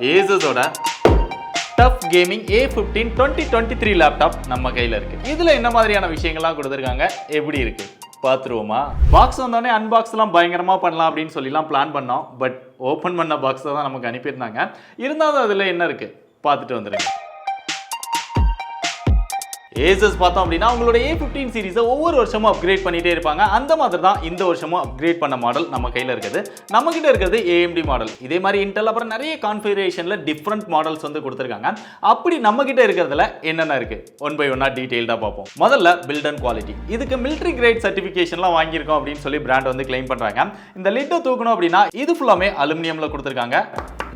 ASUS TUF Gaming A15 2023 laptop நம்ம கையில் இருக்கு. இதுல என்ன மாதிரியான விஷயங்கள்லாம் கொடுத்துருக்காங்க, எப்படி இருக்கு பார்த்துருவோமா? பாக்ஸ் வந்தோடனே அன்பாக்ஸ்லாம் பயங்கரமா பண்ணலாம் அப்படின்னு சொல்லிலாம் பிளான் பண்ணோம். பட் ஓப்பன் பண்ண பாக்ஸ் தான் நமக்கு அனுப்பியிருந்தாங்க. இருந்தாலும் அதுல என்ன இருக்கு பார்த்துட்டு வந்துருங்க. ASUS பார்த்தோம் அப்படின்னா அவங்களோட A15 சீரிஸை ஒவ்வொரு வருஷமும் அப்கிரேட் பண்ணிட்டே இருப்பாங்க. அந்த மாதிரி தான் இந்த வருஷமும் அப்கிரேட் பண்ண மாடல் நம்ம கையில் இருக்குது. நம்ம கிட்ட இருக்கிறது AMD மாடல். இதே மாதிரி இன்டெல் அப்புறம் நிறைய கான்ஃபிகரேஷன்ல டிஃப்ரெண்ட் மாடல்ஸ் வந்து கொடுத்துருக்காங்க. அப்படி நம்ம கிட்ட இருக்கிறதுல என்னென்ன இருக்கு ஒன் பை ஒன்னா டீடைல்டா பார்ப்போம். முதல்ல பில்ட் அண்ட் குவாலிட்டி. இதுக்கு மிலிட்டரி கிரேட் சர்டிஃபிகேஷன்லாம் வாங்கியிருக்கோம் அப்படின்னு சொல்லி பிராண்ட் வந்து கிளைம் பண்றாங்க. இந்த லிட்டை தூக்கணும் அப்படின்னா இது ஃபுல்லாமே அலுமினியம்ல கொடுத்துருக்காங்க.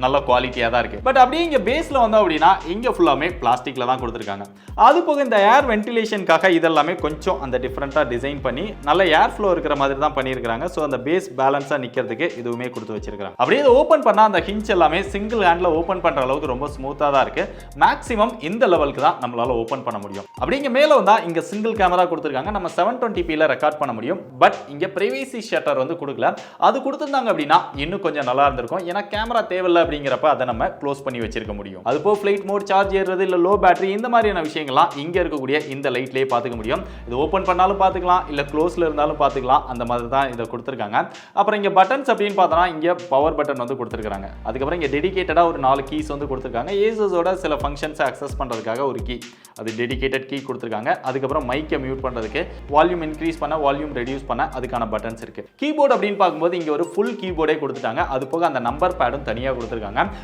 நல்ல குவாலிட்டியாக தான் இருக்கு. பட் அப்படியே இங்கே பேஸில் வந்தோம் அப்படின்னா இங்கே ஃபுல்லாமே பிளாஸ்டிக்கில் தான் கொடுத்துருக்காங்க. அது போக இந்த ஏர் வென்டிலேஷனுக்காக இதெல்லாமே கொஞ்சம் அந்த டிஃப்ரெண்ட்டாக டிசைன் பண்ணி நல்ல ஏர் ஃப்ளோ இருக்கிற மாதிரி தான் பண்ணியிருக்காங்க. ஸோ அந்த பேஸ் பேலன்ஸாக நிற்கிறதுக்கு இதுவுமே கொடுத்து வச்சிருக்காங்க. அப்படியே இதை ஓப்பன் பண்ணால் அந்த ஹிஞ்ச் எல்லாமே சிங்கிள் ஹேண்டில் ஓப்பன் பண்ணுற அளவுக்கு ரொம்ப ஸ்மூத்தாக தான் இருக்கு. மேக்ஸிமம் இந்த லெவலுக்கு தான் நம்மளால ஓப்பன் பண்ண முடியும். அப்படி இங்கே மேலே வந்தால் இங்கே சிங்கிள் கேமரா கொடுத்துருக்காங்க. நம்ம 720p ரெக்கார்ட் பண்ண முடியும். பட் இங்கே பிரைவேசி ஷட்டர் வந்து கொடுக்கல. அது கொடுத்துருந்தாங்க அப்படின்னா இன்னும் கொஞ்சம் நல்லா இருந்திருக்கும். ஏன்னா கேமரா தேவையில்லை அப்படிங்கிறப்ப அதை நம்ம க்ளோஸ் பண்ணி வச்சிருக்க முடியும். அது போக ஃப்ளைட் மோட், சார்ஜ் ஏறுறது, இல்ல லோ பேட்டரி, இந்த மாதிரியான விஷயங்கள்லாம் இங்க இருக்கக்கூடிய இந்த லைட்லயே பார்த்துக்க முடியும். இது ஓப்பன் பண்ணாலும் பார்த்துக்கலாம், இல்ல க்ளோஸ்ல இருந்தாலும் பார்த்துக்கலாம். அந்த மாதிரி தான் இதை கொடுத்துருக்காங்க. அப்புறம் இங்க பட்டன்ஸ் அப்படின்னு பார்த்தோம்னா இங்க பவர் பட்டன் வந்து கொடுத்துருக்காங்க. அதுக்கப்புறம் இங்க டெடிகேட்டடா ஒரு 4 கீஸ் வந்து கொடுத்துருக்காங்க. ASUSோட சில ஃபங்க்ஷன்ஸ் அக்சஸ் பண்றதுக்காக ஒரு கீ, அது டெடிகேட்டட் கீ கொடுத்துருக்காங்க. அதுக்கப்புறம் மைக்கை மியூட் பண்றதுக்கு, வால்யூம் இன்க்ரீஸ் பண்ண, வால்யூம் ரெடியூஸ் பண்ண அதுக்கான பட்டன்ஸ் இருக்கு. கீபோர்டு அப்படின்னு பார்க்கும்போது இங்க ஒரு ஃபுல் கீபோர்டே கொடுத்துட்டாங்க. அது போக அந்த நம்பர் பேடும் தனியா கொடுத்துருக்காங்க.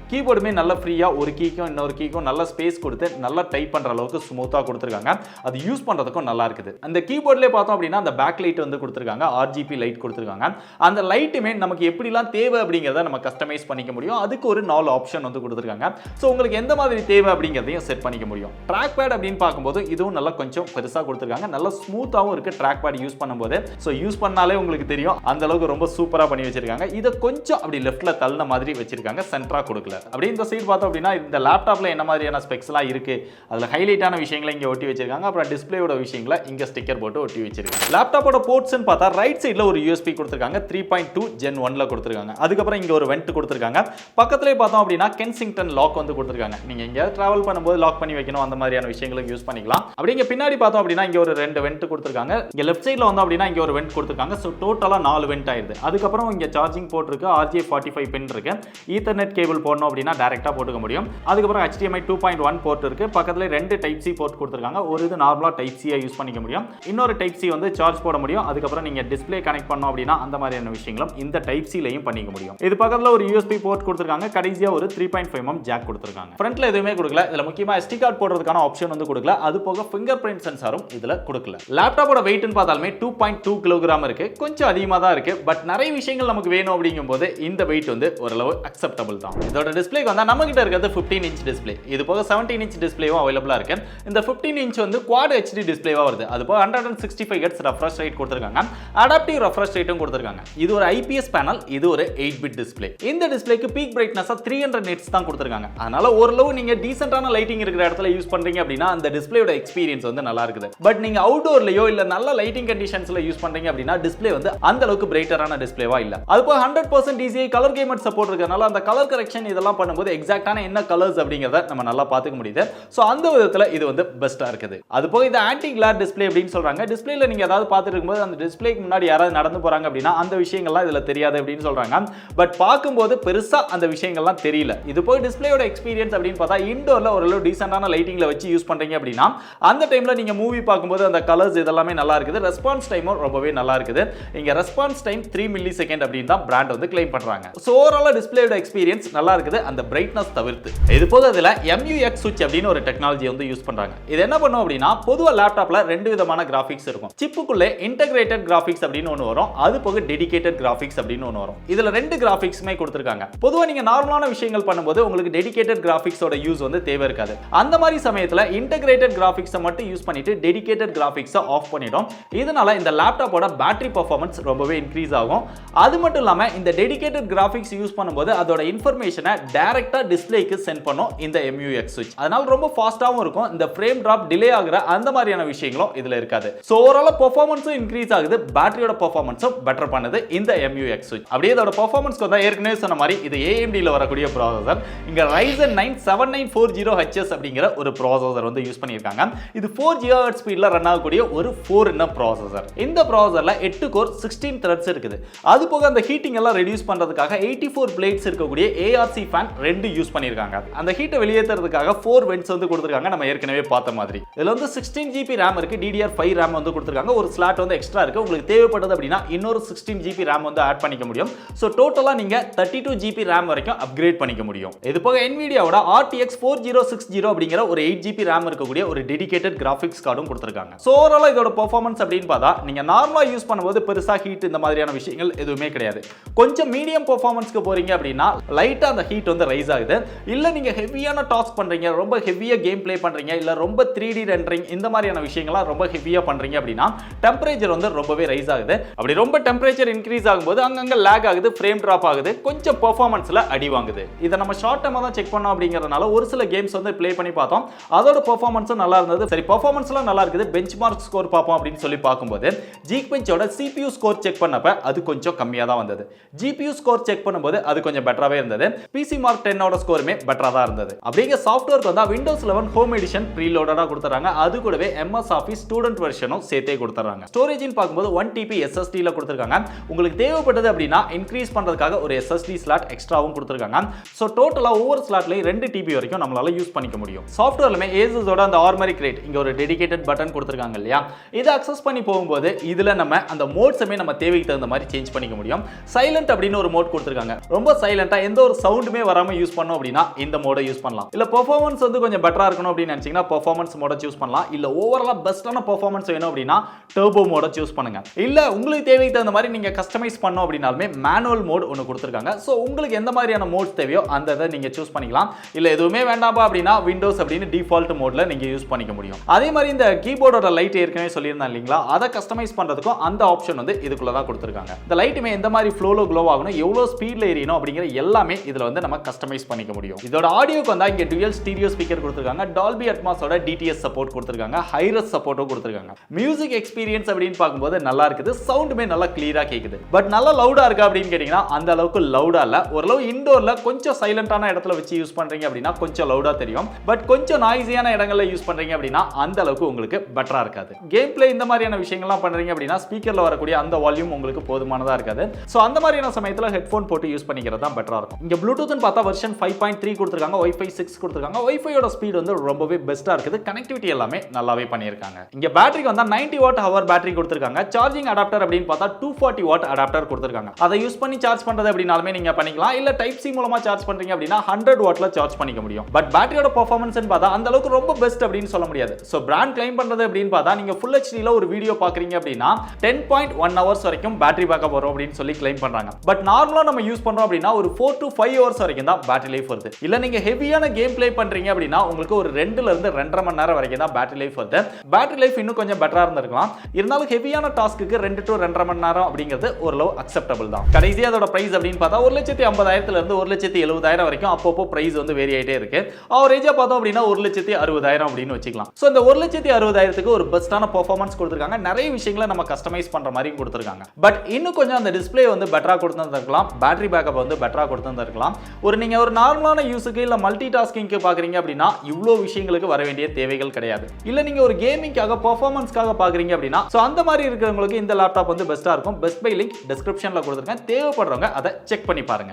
கீபோர்டுமே நல்ல ஃப்ரீயா ஒரு கீக்கும் இன்னொரு கீக்கும் நல்ல ஸ்பேஸ் கொடுத்து நல்லா டைப் பண்ற அளவுக்கு ஸ்மூத்தா கொடுத்துருக்காங்க. அது யூஸ் பண்றதுக்கும் நல்லா இருக்குது. அந்த கீபோர்ட்லயே பார்த்தோம் அப்படின்னா அந்த பேக் லைட் வந்து கொடுத்துருக்காங்க. RGB லைட் கொடுத்துருக்காங்க. அந்த லைட்டுமே நமக்கு எப்படிலாம் தேவை அப்படிங்கிறத நம்ம கஸ்டமைஸ் பண்ணிக்க முடியும். அதுக்கு ஒரு 4 ஆப்ஷன் வந்து கொடுத்துருக்காங்க. ஸோ உங்களுக்கு எந்த மாதிரி தேவை அப்படிங்கிறதையும் செட் பண்ணிக்க முடியும். ட்ராக் பேட் அப்படின்னு பார்க்கும்போது இதுவும் நல்லா கொஞ்சம் பெருசா கொடுத்துருக்காங்க. நல்லா ஸ்மூத்தாகவும் இருக்கு ட்ராக் பேட் யூஸ் பண்ணும்போது. ஸோ யூஸ் பண்ணாலே உங்களுக்கு தெரியும் அந்த அளவுக்கு ரொம்ப சூப்பரா பண்ணி வச்சிருக்காங்க. இதை கொஞ்சம் அப்படி லெஃப்ட்ல தள்ளின மாதிரி வச்சிருக்காங்க, சென்டரா கொடுக்கல. அப்படி இந்த சைடு பார்த்தோம் அப்படின்னா இந்த லேப்டாப்ல என்ன மாதிரியான ஸ்பெக்ஸ்லாம் இருக்கு, அதுல ஹைலைட்டான விஷயங்களை இங்க ஒட்டி வச்சிருக்காங்க. அப்புறம் டிஸ்பிளேயோட விஷயங்களை இங்க ஸ்டிக்கர் போட்டு ஒட்டி வச்சிருக்காங்க. லேப்டாப்போட போர்ட்ஸ்னு பார்த்தா ரைட் சைடுல ஒரு USB கொடுத்திருக்காங்க. 3.2 Gen 1ல கொடுத்திருக்காங்க. அதுக்கப்புறம் இங்க ஒரு வென்ட் கொடுத்திருக்காங்க. பக்கத்துலயே பார்த்தோம் அப்படின்னா கென்சிங்டன் லாக் வந்து கொடுத்திருக்காங்க. நீங்க எங்க டிராவல் பண்ணும்போது லாக் பண்ணி வைக்கணும், அந்த மாதிரியான விஷயங்களுக்கு யூஸ் பண்ணிக்கலாம். அப்படி இங்க பின்னாடி பார்த்தோம் அப்படின்னா இங்க ஒரு 2 வென்ட் கொடுத்திருக்காங்க. இங்க லெஃப்ட் சைடுல வந்தோம் அப்படின்னா இங்க ஒரு வென்ட் கொடுத்திருக்காங்க. சோ டோட்டலா 4 வென்ட் ஆயிருது. அதுக்கப்புறம் இங்க சார்ஜிங் போர்ட் இருக்கு, RJ45 பின் இருக்கு. ஈத்தர்நெட் கேபிள் போடணும் அப்படின்னா டைரக்டா போட்டுக்க முடியும். அதுக்கப்புறம் HDMI 2.1 போர்ட் இருக்கு. பக்கத்துல 2 டைப் சி போர்ட் கொடுத்திருக்காங்க. ஒரு இது நார்மலா டைப் சி யூஸ் பண்ணிக்க முடியும். இன்னொரு டைப் சி வந்து சார்ஜ் போட முடியும். அதுக்கப்புறம் நீங்க டிஸ்ப்ளே கனெக்ட் பண்ணோம் அப்படின்னா அந்த மாதிரியான விஷயங்களும் இந்த டைப் சிலையும் பண்ணிக்க முடியும். இது பக்கத்துல ஒரு USB போர்ட் கொடுத்திருக்காங்க. கடைசியா ஒரு 3.5mm ஜாக் கொடுத்திருக்காங்க. ஃப்ரண்ட்ல எதுவுமே கொடுக்கல. இதுல முக்கியமா SD கார்டு போடுறதுக்கான ஆப்ஷன் வந்து கொடுக்கல. அது போக ஃபிங்கர் பிரிண்ட் சென்சாரும் இதுல கொடுக்கல. லேப்டாப்போட வெயிட்னு பார்த்தாலுமே 2.2 kg இருக்கு. கொஞ்சம் அதிகமா தான் இருக்கு. பட் நிறைய விஷயங்கள் நமக்கு வேணும் அப்படிங்கும்போது இந்த வெயிட் வந்து ஓரளவு அக்செப்டபிள் தான். இதோட டிஸ்ப்ளே வந்தா நம்ம கிட்ட இருக்கிறது 15 inch டிஸ்ப்ளே. இது போக 17 inch டிஸ்ப்ளேவும் அவைலபிளா இருக்கு. இந்த 15 inch வந்து குவாட் HD டிஸ்ப்ளேவா வருது. அது போக 165 Hz ரெஃப்ரெஷ் ரேட் கொடுத்திருக்காங்க. அடாப்டிவ் ரெஃப்ரெஷ் ரேட்டும் கொடுத்திருக்காங்க. இது ஒரு IPS பேனல், இது ஒரு 8-bit டிஸ்ப்ளே. இந்த டிஸ்ப்ளேக்கு பீக் பிரைட்னஸ் 300 nits தான் கொடுத்திருக்காங்க. அதனால ஓரளவு நீங்க டீசென்ட்டான லைட்டிங் இருக்கிற இடத்துல யூஸ் பண்றீங்க அப்படின்னா அந்த டிஸ்ப்ளேயோட எக்ஸ்பீரியன்ஸ் வந்து நல்லா இருக்குது. பட் நீங்க அவுட்டோர்லயோ இல்ல நல்ல லைட்டிங் கண்டிஷன்ஸ்ல யூஸ் பண்றீங்க அப்படின்னா டிஸ்ப்ளே வந்து அந்த அளவுக்கு பிரைட்டரான டிஸ்ப்ளேவா இல்ல. அது போக 100% DCI கலர் கேமட் சப்போர்ட் இருக்கறனால அந்த கலர் கரெக்ஷன் இதெல்லாம் பண்ணும்போது எக்ஸாக்ட்டான என்ன கலர்ஸ் அப்படிங்கறத நம்ம நல்லா பாத்துக்க முடியுது. சோ அந்த விதத்துல இது வந்து பெஸ்டா இருக்குது. அது போக இது ஆன்டி கிளார் டிஸ்ப்ளே அப்படினு சொல்றாங்க. டிஸ்ப்ளேல நீங்க ஏதாவது பார்த்துட்டு இருக்கும்போது அந்த டிஸ்ப்ளேக்கு முன்னாடி யாராவது நடந்து போறாங்க அப்படின்னா அந்த விஷயங்கள்லாம் இதுல தெரியாது அப்படினு சொல்றாங்க. பட் பாக்கும்போது பெருசா அந்த விஷயங்கள்லாம் தெரியல. இது போக டிஸ்ப்ளேயோட எக்ஸ்பீரியன்ஸ் அப்படினு பார்த்தா இன்டோர்ல ஒரு டீசென்ட்டான லைட்டிங்ல வச்சு யூஸ் பண்றீங்க அப்படின்னா அந்த டைம்ல நீங்க மூவி பார்க்கும்போது அந்த கலர்ஸ் இதெல்லாம் நல்லா இருக்குது. ரெஸ்பான்ஸ் டைமும் ரொம்பவே நல்லா இருக்குது. இங்க ரெஸ்பான்ஸ் டைம் 3 மில்லிசெகண்ட் அப்படினு தான் பிராண்ட் வந்து கிளைம் பண்றாங்க. சோ ஓவரால் டிஸ்ப்ளேயோட எக்ஸ்பீரியன்ஸ் நல்லா இருக்குது அந்த பிரைட்னஸ் தவிர்த்து. இது போக இதுல MUX சுவிட்ச் அப்படினு ஒரு டெக்னாலஜி வந்து யூஸ் பண்றாங்க. இது என்ன பண்ணும் அப்படின்னா பொதுவா லேப்டாப்ல 2 விதமான கிராபிக்ஸ் இருக்கும். சிப்புக்குள்ள இன்டகிரேட்டட் கிராபிக்ஸ் அப்படின்னு ஒன்னு வரும். அது போக டெடிகேட்டட் கிராபிக்ஸ் அப்படின்னு ஒன்னு வரும். இதுல 2 கிராபிக்ஸ்மே கொடுத்திருக்காங்க. பொதுவா நீங்க நார்மலான விஷயங்கள் பண்ணும்போது உங்களுக்கு டெடிகேட்டட் கிராபிக்ஸோட யூஸ் வந்து தேவை இருக்காது. அந்த மாதிரி சமயத்துல இன்டகிரேட்டட் கிராபிக்ஸை மட்டும் யூஸ் பண்ணிட்டு டெடிகேட்டட் கிராபிக்ஸை ஆஃப் பண்ணிடும். இதனால இந்த லேப்டாப்போட பேட்டரி பெர்ஃபார்மன்ஸ் ரொம்பவே இன்க்ரீஸ் ஆகும். அது மட்டும் இல்லாம இந்த டெடிகேட்டட் கிராபிக்ஸ் யூஸ் பண்ணும்போது அதோட இன்ஃபர்மேஷனை டைரக்டா டிஸ்ப்ளேக்கு சென்ட் பண்ணும் இந்த MUX சுவிட்ச். அதனால ரொம்ப ஃபாஸ்டாவும் இருக்கும். இந்த ஃப்ரேம் டிராப் டிலே ஆகுற அந்த மாதிரியான விஷயங்களும் இதுல இருக்காது. சோ ஓவரால் பெர்ஃபார்மன்ஸும் இன்க்ரீஸ் ஆகுது, பேட்டரியோட பெர்ஃபார்மன்ஸும் பெட்டர் பண்ணுது இந்த MUX சுவிட்ச். அப்படியே இதோட பெர்ஃபார்மன்ஸ்க்கு வந்தா ஏற்கனவே சொன்ன மாதிரி இது AMD ல வரக்கூடிய ப்ராசஸர். இங்க Ryzen 9 7940HS அப்படிங்கிற ஒரு ப்ராசஸர் வந்து யூஸ் பண்ணியிருக்காங்க. இது 4 GHz ஸ்பீட்ல ரன் ஆகக்கூடிய ஒரு 4 in ப்ராசஸர். இந்த ப்ராசஸர்ல 8 கோர் 16 threads இருக்குது. அது போக அந்த ஹீட்டிங் எல்லாம் ரெடியூஸ் பண்றதுக்காக 84 பிளேட்ஸ் இருக்கக்கூடிய ARC ஃபேன் 2 யூஸ் பண்ணியிருக்காங்க. அந்த ஹீட்டை வெளியேற்றுறதுக்காக 4 வென்ட்ஸ் வந்து கொடுத்திருக்காங்க, நம்ம ஏற்கனவே பார்த்த மாதிரி. இதுல வந்து 16 GB RAM இருக்கு, DDR5 RAM வந்து கொடுத்திருக்காங்க. ஒரு ஸ்லாட் வந்து எக்ஸ்ட்ரா இருக்கு. உங்களுக்கு தேவைப்படுது அப்படின்னா இன்னொரு 16 GB RAM வந்து ஆட் பண்ணிக்க முடியும். சோ டோட்டலா நீங்க 32 GB RAM வரைக்கும் அப்கிரேட் பண்ணிக்க முடியும். இது போக Nvidiaவோட RTX 4060 அப்படிங்கிற ஒரு 8 GB RAM இருக்கக்கூடிய ஒரு டெடிகேட்டட் கிராபிக்ஸ் கார்டும் கொடுத்திருக்காங்க. சோ ஓவராலா இதோட பெர்ஃபார்மன்ஸ் அப்படின்னு பார்த்தா நீங்க நார்மலா யூஸ் பண்ணும்போது பெருசா ஹீட் இந்த மாதிரியான விஷயங்கள் எதுவுமே கிடையாது. கொஞ்சம் மீடியம் பெர்ஃபார்மன்ஸ்க்கு போறீங்க அப்படின்னா லைட்டா அந்த ஹீட் வந்து ரைஸ் ஆகுது. இல்ல நீங்க ஹெவியான டாஸ்க் பண்றீங்க, ரொம்ப ஹெவியா கேம் ப்ளே பண்றீங்க, இல்ல ரொம்ப 3D ரெண்டரிங் இந்த மாதிரியான விஷயங்கள்லாம் ரொம்ப ஹெவியா பண்றீங்க அப்படின்னா டெம்பரேச்சர் வந்து ரொம்பவே ரைஸ் ஆகுது. அப்படி ரொம்ப டெம்பரேச்சர் இன்க்ரீஸ் ஆகும்போது அங்கங்க லாக் ஆகுது, ஃப்ரேம் டிராப் ஆகுது, கொஞ்சம் பெர்ஃபார்மன்ஸ்ல அடி வாங்குது. இதை நம்ம ஷார்ட் டைமா தான் செக் பண்ணோம் அப்படிங்கறதுனால ஒரு சில கேம்ஸ் வந்து ப்ளே பண்ணி பார்த்தோம். அதோட பெர்ஃபார்மன்ஸும் நல்லா இருந்தது. சரி பெர்ஃபார்மன்ஸ்லாம் நல்லா இருக்குது, பெஞ்ச்மார்க் ஸ்கோர் பார்ப்போம் அப்படின்னு சொல்லி பார்க்கும்போது Geekbenchோட CPU ஸ்கோர் செக் பண்ணப்ப அது கொஞ்சம் கம்மியா தான் வந்தது. GPU ஸ்கோர் செக் பண்ணும்போது அது கொஞ்சம் பெட்டராவே இருந்தது. PC Mark 10 ஓட ஸ்கோருமே பெட்டரா தான் இருந்தது. அப்படியே சாஃப்ட்வேருக்கு வந்தா Windows 11 ஹோம் எடிஷன் ப்ரீலோடடா கொடுத்தறாங்க. அது கூடவே MS Office ஸ்டூடண்ட் வெர்ஷனும் சேர்த்தே கொடுத்தறாங்க. ஸ்டோரேஜ்னு பார்க்கும்போது 1 TB SSD ல கொடுத்திருக்காங்க. உங்களுக்கு தேவைப்பட்டது அப்படின்னா இன்க்ரீஸ் பண்றதுக்காக ஒரு SSD ஸ்லாட் எக்ஸ்ட்ராவும் கொடுத்திருக்காங்க. சோ டோட்டலா ஒவ்வொரு ஸ்லாட்லயும் 2 TB வரைக்கும் நம்மளால யூஸ் பண்ணிக்க முடியும். சாஃப்ட்வேர்லமே ASUS ஓட அந்த ஆர்மரி கிரேட் இங்க ஒரு டெடிகேட்டட் பட்டன் கொடுத்திருக்காங்க இல்லையா, இதை அக்சஸ் பண்ணி போகும்போது இதுல நம்ம அந்த மோட்ஸமே நம்ம தேவைக்கு தகுந்த மாதிரி சேஞ்ச் பண்ணிக்க முடியும். சைலண்ட் அப்படின்னு ஒரு மோட் கொடுத்திருக்காங்க. ரொம்ப சைலண்டா எந்த ஒரு சவுண்டுமே வராம யூஸ் பண்ணோம் அப்படின்னா இந்த மோட யூஸ் பண்ணலாம். இல்ல பெர்ஃபார்மன்ஸ் வந்து கொஞ்சம் பெட்டரா இருக்கணும் அப்படின்னு நினைச்சீங்கன்னா பெர்ஃபார்மன்ஸ் மோட சூஸ் பண்ணலாம். இல்ல ஓவராலா பெஸ்டான பெர்ஃபார்மன்ஸ் வேணும் அப்படின்னா டர்போ மோட சூஸ் பண்ணுங்க. இல்ல உங்களுக்கு தேவைக்கு தகுந்த மாதிரி நீங்க கஸ்டமைஸ் பண்ணோம் அப்படினாலுமே மேனுவல் மோட் ஒன்னு கொடுத்திருக்காங்க. சோ உங்களுக்கு எந்த மாதிரியான மோட்ஸ் தேவையோ அந்த இதை நீங்க சூஸ் பண்ணிக்கலாம். இல்ல எதுவுமே வேண்டாம்பா அப்படின்னா விண்டோஸ் அப்படின்னு டிஃபால்ட் மோட்ல நீங்க யூஸ் பண்ணிக்க முடியும். அதே மாதிரி இந்த கீபோர்டோட லைட் ஏற்கனவே சொல்லியிருந்தேன் இல்லீங்களா, அதை கஸ்டமைஸ் பண்றதுக்கும் அந்த ஆப்ஷன் வந்து இதுக்குள்ள தான் கொடுத்திருக்காங்க. இந்த லைட்டுமே எந்த மாதிரி ஃப்ளோல க்ளோ ஆகணும், எவ்வளவு ஸ்பீட்ல எரியணும் அப்படிங்கிற எல்லாமே இதுல வந்து நம்ம கஸ்டமைஸ் பண்ணிக்க முடியும். இதோட ஆடியோக்கு வந்தா இங்க டுயல் ஸ்டீரியோ ஸ்பீக்கர் கொடுத்திருக்காங்க. டால்பி அட்மாஸோட DTS சப்போர்ட் கொடுத்திருக்காங்க. ஹைரஸ் சப்போர்ட்டும் கொடுத்திருக்காங்க. மியூசிக் எக்ஸ்பீரியன்ஸ் அப்படின்னு பார்க்கும்போது நல்லா இருக்குது. சவுண்டுமே நல்லா கிளியரா கேக்குது. பட் நல்லா லவுடா இருக்கா அப்படின்னு கேட்டீங்கன்னா அந்த அளவுக்கு லவுடா இல்ல. ஓரளவு இன்டோர்ல கொஞ்சம் சைலண்டான இடத்துல வச்சு யூஸ் பண்றீங்க அப்படின்னா கொஞ்சம் லவுடா தெரியும். பட் கொஞ்சம் நாய்ஸியான இடங்கள்ல யூஸ் பண்றீங்க அப்படின்னா அந்த அளவுக்கு உங்களுக்கு பெட்டரா இருக்காது. கேம் பிளே இந்த மாதிரியான விஷயங்கள்லாம் பண்றீங்க அப்படின்னா ஸ்பீக்கர்ல வரக்கூடிய அந்த வால்யூம் உங்களுக்கு போதுமானதா இருக்காது. சோ அந்த மாதிரியான சமயத்துல ஹெட்போன் போட்டு யூஸ் பண்ணிக்கிறது தான் பெட்டரா இருக்கும். இங்க ப்ளூடூத்னு பார்த்தா வெர்ஷன் 5.3 கொடுத்திருக்காங்க, Wi-Fi 6 கொடுத்திருக்காங்க. Wi-Fi-யோட ஸ்பீட் வந்து ரொம்பவே பெஸ்டா இருக்குது. கனெக்டிவிட்டி எல்லாமே நல்லாவே பண்ணியிருக்காங்க. இங்க பேட்டரிக்கு வந்தா 90 வாட் ஹவர் பேட்டரி கொடுத்திருக்காங்க. சார்ஜிங் அடாப்டர் அப்படின்னு பார்த்தா 240 வாட் அடாப்டர் கொடுத்திருக்காங்க. அதை யூஸ் பண்ணி சார்ஜ் பண்றது அப்படினாலுமே நீங்க பண்ணிக்கலாம். இல்ல டைப் சி மூலமா சார்ஜ் பண்றீங்க அப்படின்னா 100 வாட்ல சார்ஜ் பண்ணிக்க முடியும். பட் பேட்டரியோட பெர்ஃபார்மன்ஸ் பார்த்தா அந்த அளவுக்கு ரொம்ப பெஸ்ட் அப்படின்னு சொல்ல முடியாது. சோ பிராண்ட் கிளைம் பண்றது அப்படின்னு பார்த்தா நீங்க Full HD ல ஒரு வீடியோ பாக்குறீங்க அப்படின்னா 10.1 hours வரைக்கும் பேட்டரி பேக்கப் வரும் அப்படின்னு சொல்லி கிளைம் பண்றாங்க. பட் நார்மலா நம்ம யூஸ் பண்றோம் அப்படின்னா ஒரு 4 to 5 hours வரைக்கும் தான் பேட்டரி லைஃப் வருது. இல்ல நீங்க ஹெவியான கேம் ப்ளே பண்றீங்க அப்படின்னா உங்களுக்கு ஒரு 2 ல இருந்து 2.5 மணி நேரம் வரைக்கும் தான் பேட்டரி லைஃப் வருது. பேட்டரி லைஃப் இன்னும் கொஞ்சம் பெட்டரா இருந்திருக்கலாம். இருந்தாலும் ஹெவியான டாஸ்க்கு 2 to 2.5 மணி நேரம் அப்படிங்கிறது ஓரளவு அக்செப்டபிள் தான். கடைசியா அதோட பிரைஸ் அப்படின்னு பார்த்தா 1,50,000 இருந்து 1,70,000 வரைக்கும் அப்பப்போ பிரைஸ் வந்து வேரி ஆயிட்டே இருக்கு. ஆவரேஜா பார்த்தோம் அப்படின்னா 1,60,000 அப்படின்னு வச்சுக்கலாம். சோ இந்த 1,60,000க்கு ஒரு பெஸ்டான பெர்ஃபார்மன்ஸ் கொடுத்திருக்காங்க. நிறைய விஷயங்களை நம்ம கஸ்டமைஸ் பண்ற மாதிரி கொடுத்திருக்காங்க. பட் இன்னும் கொஞ்சம் அந்த டிஸ்ப்ளே வந்து பெட்டரா கொடுத்திருக்கலாம். பேட்டரி பேக்கப் வந்து பெட்டரா கொடுத்திருக்கலாம். நீங்க ஒரு நார்மலான யூஸுக்கு இல்ல மல்டி டாஸ்கிங்க்கு பாக்குறீங்க அப்படின்னா இவ்ளோ விஷயங்களுக்கு வர வேண்டிய தேவைகள் கிடையாது. இல்ல நீங்க ஒரு கேமிங்காக பெர்ஃபார்மன்ஸ்க்காக பாக்குறீங்க அப்படின்னா சோ அந்த மாதிரி இருக்கிறவங்களுக்கு இந்த லேப்டாப் வந்து பெஸ்டா இருக்கும். பெஸ்ட் பை லிங்க் டிஸ்கிரிப்ஷன்ல கொடுத்திருக்கேன். தேவைப்படுறவங்க அதை செக் பண்ணி பாருங்க.